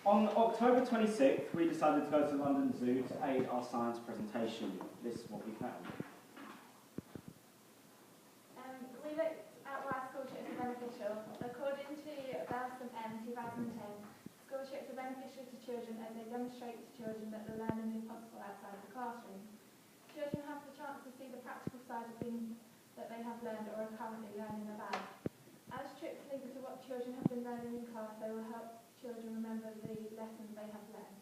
On October 26th, we decided to go to London Zoo to aid our science presentation. This is what we found. We looked at why school trips are beneficial. According to Belsom M 2010, school trips are beneficial to children as they demonstrate to children that the learning is possible outside the classroom. Children have the chance to see the practical side of things that they have learned or are currently learning about. As trips lead to what children have been learning in class, they will help children remember the lessons they have learned.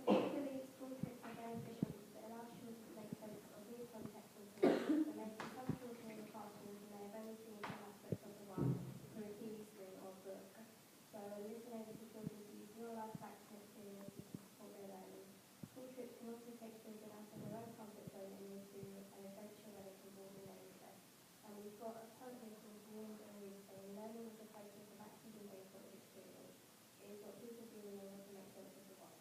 We believe school trips are beneficial because it allows children to make sense of new concepts and solutions. They may see some children in the classroom who may have only seen some aspects of the world through a TV screen or book. So this enables the children to use real-life facts and experiences to support their learning. School trips can also take children out of their own comfort zone and into an adventure where they can broaden their interests. And we've got a quote here from Wind and Reed saying, "Learning is a process of actively being full of experience. It is what people do when they want to make sense of the world."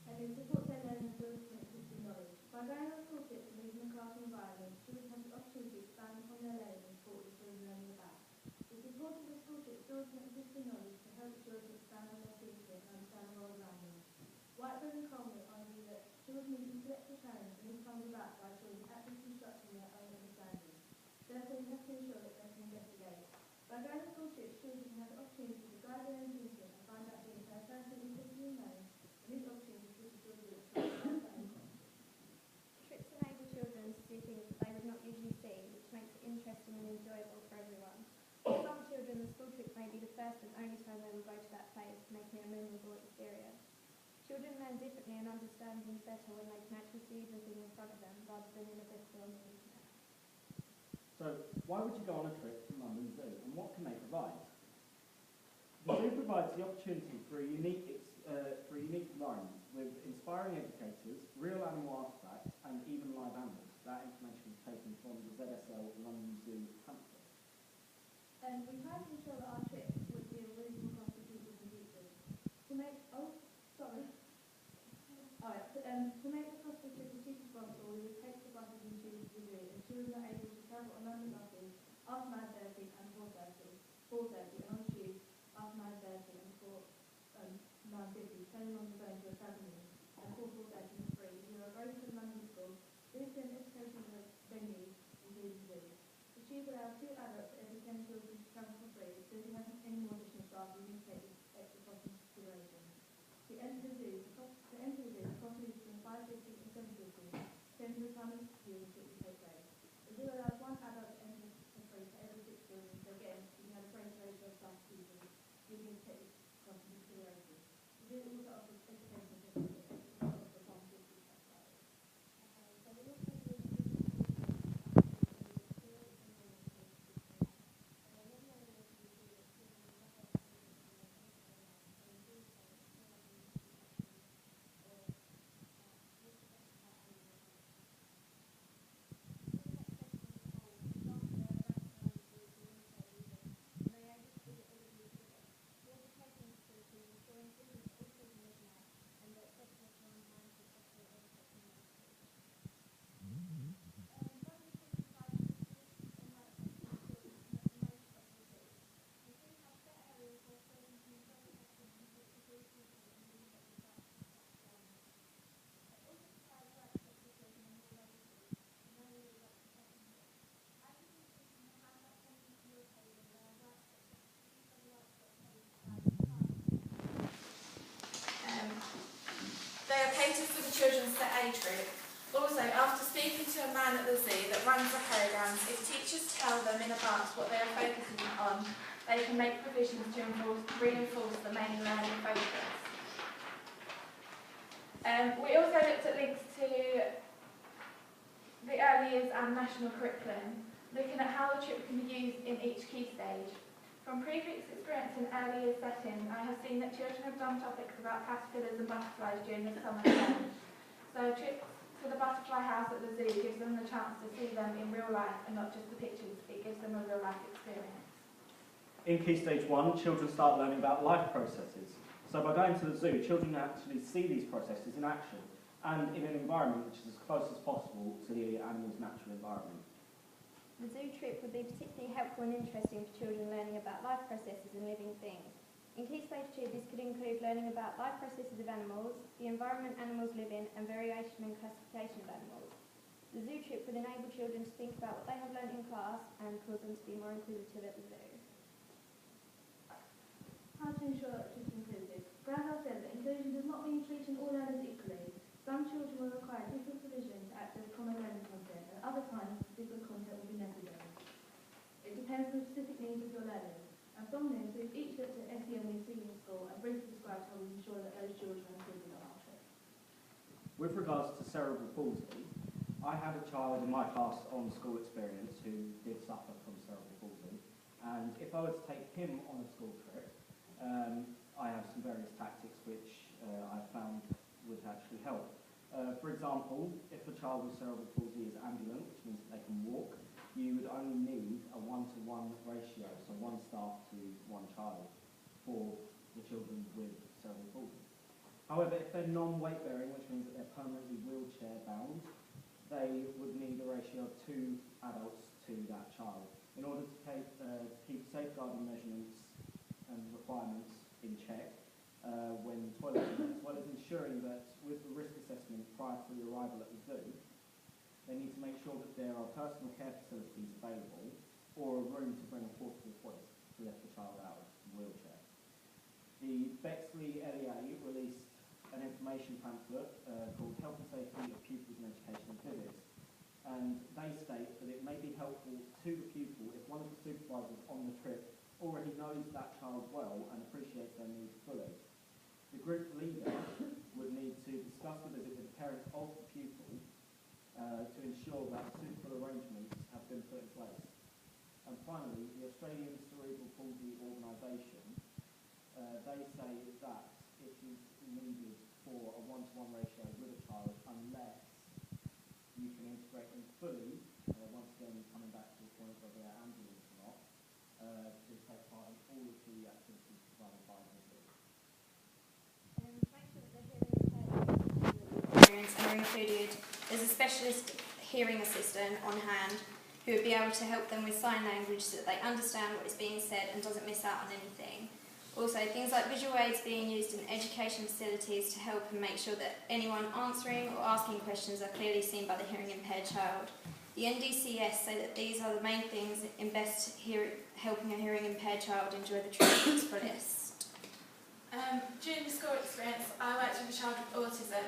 And in support their learning ability and existing knowledge. By going on school trips and leaving the class environment, children have the opportunity to expand upon their learning and support the children learning about. It's important that school trips build on existing knowledge to help the children expand on their thinking and understand the world around them. Whiteburn and Coleman argue that children need intellectual challenge, and this comes about by children actively constructing their own understanding. Therefore, we have to ensure that they can investigate. By going on school trips, children have the opportunity to guide their own thinking and find out things they are personally interested in knowing, and this opportunity gives the children a chance to understand concepts. Trips enable children to see things that they would not usually see, which makes it interesting and enjoyable for everyone. For some children, the school trip may be the first and only time they will go to that place, making it a memorable experience. Children learn differently and understand things better when they can actually see everything in front of them rather than in a book or on the internet. So, why would you go on a trip to London Zoo, and what can they provide? The zoo provides the opportunity for a unique environment with inspiring educators, real animal artefacts, and even live animals. That information was taken from the ZSL London Zoo pamphlet. And we tried to ensure that our trips would be a reasonable cost to pupils and teachers. To make the cost of trips cheap as possible, we would take the buses and tubes to the zoo, and children are able to travel on London buses after 9:30 and 4:30, and on tubes after 9:30 and 9:50, depending on the zone you're travelling in, and 4:30 and 3. If you're a road to London school, this is an educational venue, including the zoo. The tube allows 2 adults for every 10 children to travel for free, so if you have any more additional staff, you need to take this extra cost into consideration. To enter the zoo, the cost is between £5.50 and £7.50, depending on the time of the viewing that will take place. The zoo allows 1 adult to enter for free for every 6 children, so again, you can have a great ratio of staff to pupils, you need to take this cost into consideration. The zoo also offers education services for pharmaceutical specialists. So we also use They are catered for the children's set age group. Also, after speaking to a man at the zoo that runs the programs, if teachers tell them in advance what they are focusing on, they can make provisions to reinforce the main learning focus. We also looked at links to the early years and national curriculum, looking at how the trip can be used in each key stage. From previous experience in early years settings, I have seen that children have done topics about caterpillars and butterflies during the summer term. So trips to the butterfly house at the zoo gives them the chance to see them in real life and not just the pictures. It gives them a real life experience. In Key Stage 1, children start learning about life processes. So by going to the zoo, children actually see these processes in action and in an environment which is as close as possible to the animal's natural environment. The zoo trip would be particularly helpful and interesting for children learning about life processes and living things. In Key Stage 2, this could include learning about life processes of animals, the environment animals live in, and variation and classification of animals. The zoo trip would enable children to think about what they have learnt in class and cause them to be more inquisitive at the zoo. How to ensure that the trip is inclusive. Granville said that inclusion does not mean treating all learners equally. Some children will require different provision to access common learning content, and other times different content will be necessary. It depends on the specific needs of your learners. And from this, we've each looked at SEN we've seen in school and briefly described how we ensure that those children are included on our trip. With regards to cerebral palsy, I had a child in my class on school experience who did suffer from cerebral palsy, and if I were to take him on a school trip, I have some various tactics which I found would actually help. For example, if a child with cerebral palsy is ambulant, which means that they can walk, you would only need a 1-to-1 ratio, so one staff to one child for the children with cerebral palsy. However, if they're non-weight bearing, which means that they're permanently wheelchair bound, they would need a ratio of 2 adults to that child in order to keep safeguarding measurements and requirements in check when toileting, as well as ensuring that with the risk assessment prior to the arrival at the zoo, they need to make sure that there are personal care facilities available or a room to bring a portable hoist to lift the child out of the wheelchair. The Bexley LEA released an information pamphlet called Health and Safety of Pupils in Education Exhibits, and they state that it may be helpful to the pupil if one of the supervisors on the trip already knows that child well and appreciates their needs fully. The group leader would need to discuss the visit with the parents of the pupil to ensure that suitable arrangements have been put in place. And finally, the Australian Cerebral Palsy Organisation, they say that it is needed for a 1-to-1 ratio with a child unless you can integrate them fully, once again coming back to the point whether they're ambulant or not, to take part in all of the activities provided by the zoo. To make sure that the hearing experience are included, there's a specialist hearing assistant on hand who would be able to help them with sign language so that they understand what is being said and doesn't miss out on anything. Also, things like visual aids being used in education facilities to help and make sure that anyone answering or asking questions are clearly seen by the hearing impaired child. The NDCS say that these are the main things in best helping a hearing impaired child enjoy the trip to its fullest. During the school experience, I worked with a child with autism.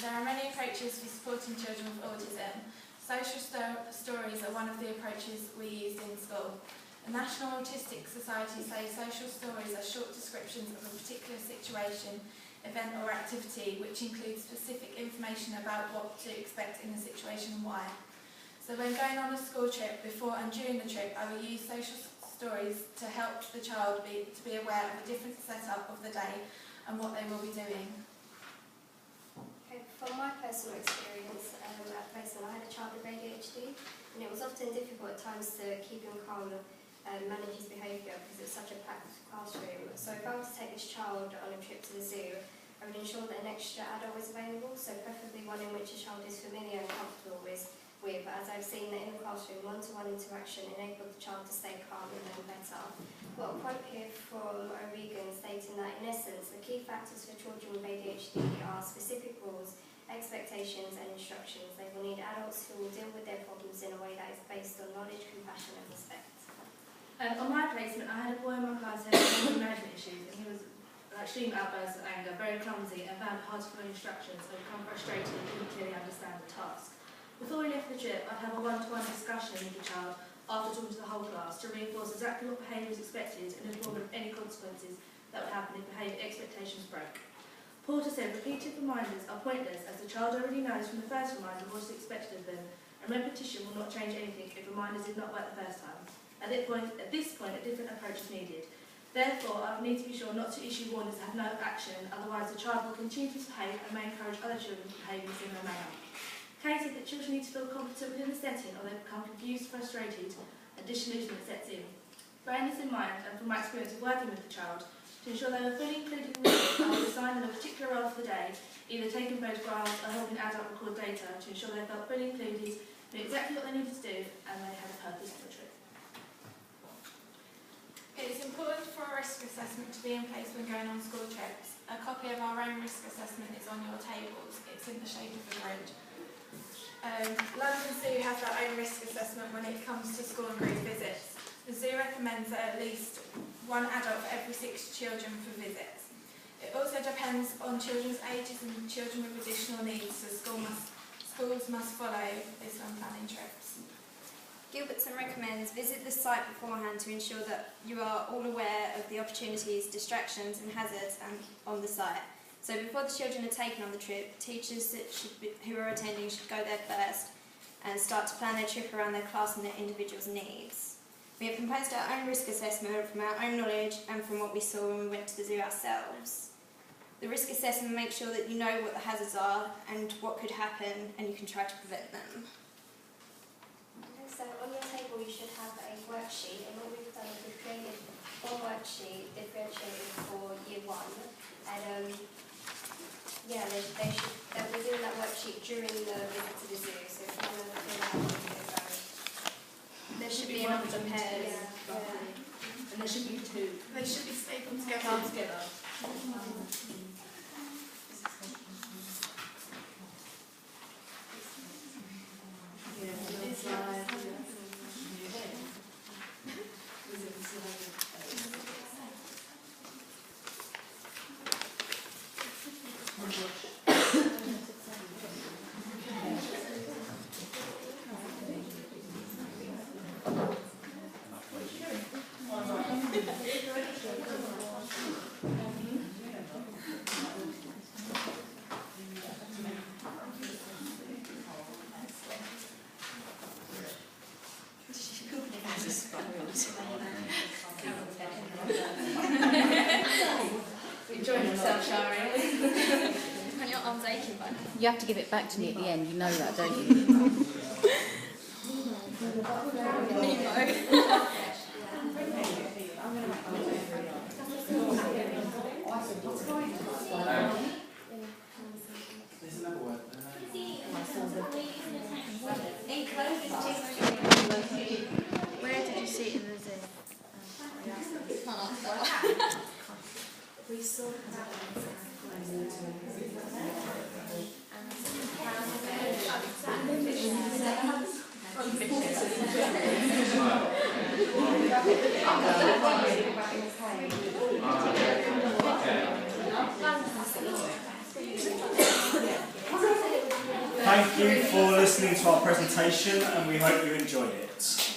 There are many approaches for supporting children with autism. Social stories are one of the approaches we used in school. The National Autistic Society says social stories are short descriptions of a particular situation, event or activity which includes specific information about what to expect in the situation and why. So when going on a school trip, before and during the trip, I will use social stories to help the child to be aware of a different setup of the day and what they will be doing. Okay, from my personal experience at placement, I had a child with ADHD, and it was often difficult at times to keep him calm and manage his behaviour because it's such a packed classroom. So if I was to take this child on a trip to the zoo, I would ensure that an extra adult was available, so preferably one in which a child is familiar and comfortable with, as I've seen that in the classroom, one-to-one interaction enabled the child to stay calm and learn better. Got a quote here from O'Regan stating that, in essence, the key factors for children with ADHD are specific rules, expectations and instructions. They will need adults who will deal with their problems in a way that is based on knowledge, compassion and respect. On my placement, I had a boy in my class who had anger management issues, and he was extreme outbursts of anger, very clumsy, and found it hard to follow instructions, and become frustrated and didn't clearly understand the task. Before we left the trip, I'd have a one-to-one discussion with the child after talking to the whole class to reinforce exactly what behaviour is expected and inform of any consequences that would happen if behaviour expectations broke. Porter said repeated reminders are pointless as the child already knows from the first reminder what is expected of them, and repetition will not change anything if reminders did not work the first time. At this point, a different approach is needed. Therefore, I need to be sure not to issue warnings that have no action, otherwise the child will continue to misbehave and may encourage other children to behave in a similar manner. Kay said that children need to feel competent within the setting or they become confused, frustrated and disillusionment sets in. Bearing this in mind, and from my experience of working with the child, to ensure they were fully included in the trip, I was assigned them a particular role for the day, either taking photographs or helping adult record data to ensure they felt fully included, knew exactly what they needed to do and they had a purpose for the trip. It's important for a risk assessment to be in place when going on school trips. A copy of our own risk assessment is on your tables. It's in the shape of a grid. London Zoo has their own risk assessment when it comes to school and group visits. The zoo recommends that at least one adult for every 6 children for visits. It also depends on children's ages and children with additional needs, so schools must follow this when planning trips. Gilbertson recommends visit the site beforehand to ensure that you are all aware of the opportunities, distractions and hazards on the site. So before the children are taken on the trip, teachers who are attending should go there first and start to plan their trip around their class and their individual's needs. We have composed our own risk assessment from our own knowledge and from what we saw when we went to the zoo ourselves. The risk assessment makes sure that you know what the hazards are and what could happen, and you can try to prevent them. So on your table you should have a worksheet, and what we've done is we've created one worksheet differentiated for year 1, and they'll be doing that worksheet during the visit to the zoo, so if you want to fill out there should be enough to pairs. And there should be 2. They should be stapled together. Enjoying yourself, Shari. When your arm's aching by now. You have to give it back to me at the end, you know that, don't you? Where did you see it in the zoo? We saw Thank you for listening to our presentation, and we hope you enjoyed it.